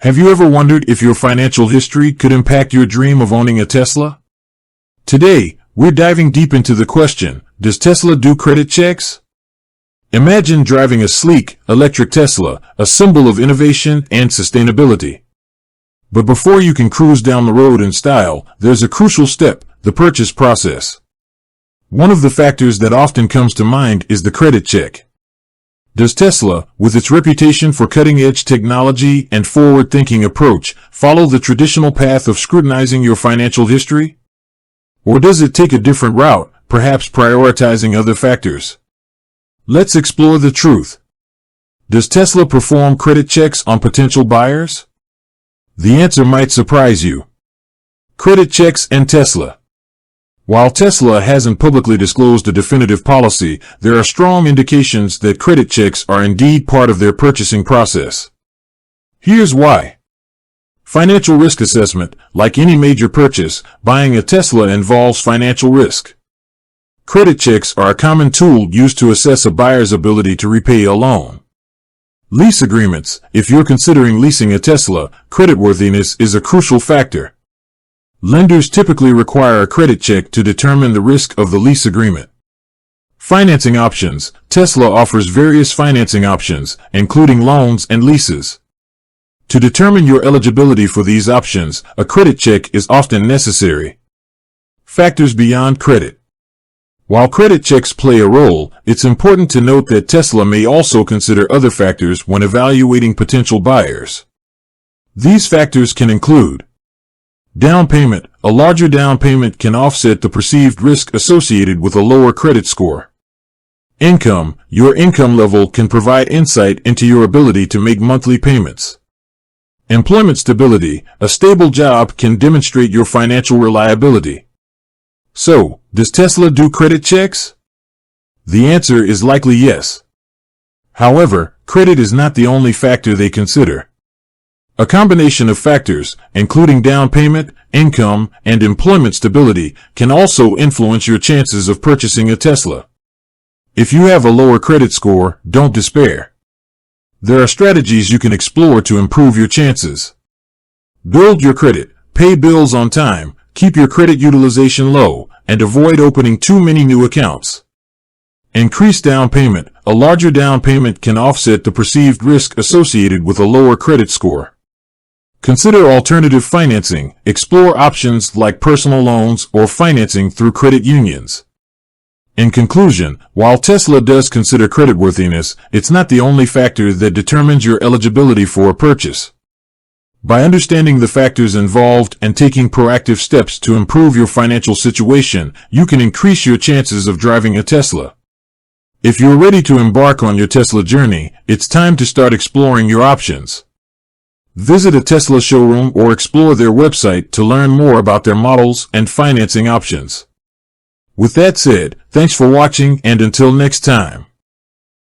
Have you ever wondered if your financial history could impact your dream of owning a Tesla? Today, we're diving deep into the question, does Tesla do credit checks? Imagine driving a sleek, electric Tesla, a symbol of innovation and sustainability. But before you can cruise down the road in style, there's a crucial step, the purchase process. One of the factors that often comes to mind is the credit check. Does Tesla, with its reputation for cutting-edge technology and forward-thinking approach, follow the traditional path of scrutinizing your financial history? Or does it take a different route, perhaps prioritizing other factors? Let's explore the truth. Does Tesla perform credit checks on potential buyers? The answer might surprise you. Credit checks and Tesla. While Tesla hasn't publicly disclosed a definitive policy, there are strong indications that credit checks are indeed part of their purchasing process. Here's why. Financial risk assessment. Like any major purchase, buying a Tesla involves financial risk. Credit checks are a common tool used to assess a buyer's ability to repay a loan. Lease agreements. If you're considering leasing a Tesla, creditworthiness is a crucial factor. Lenders typically require a credit check to determine the risk of the lease agreement. Financing options. Tesla offers various financing options, including loans and leases. To determine your eligibility for these options, a credit check is often necessary. Factors beyond credit. While credit checks play a role, it's important to note that Tesla may also consider other factors when evaluating potential buyers. These factors can include down payment. A larger down payment can offset the perceived risk associated with a lower credit score. Income. Your income level can provide insight into your ability to make monthly payments. Employment stability. A stable job can demonstrate your financial reliability. So, does Tesla do credit checks? The answer is likely yes. However, credit is not the only factor they consider. A combination of factors, including down payment, income, and employment stability, can also influence your chances of purchasing a Tesla. If you have a lower credit score, don't despair. There are strategies you can explore to improve your chances. Build your credit, pay bills on time, keep your credit utilization low, and avoid opening too many new accounts. Increase down payment. A larger down payment can offset the perceived risk associated with a lower credit score. Consider alternative financing. Explore options like personal loans or financing through credit unions. In conclusion, while Tesla does consider creditworthiness, it's not the only factor that determines your eligibility for a purchase. By understanding the factors involved and taking proactive steps to improve your financial situation, you can increase your chances of driving a Tesla. If you're ready to embark on your Tesla journey, it's time to start exploring your options. Visit a Tesla showroom or explore their website to learn more about their models and financing options. With that said, thanks for watching, and until next time.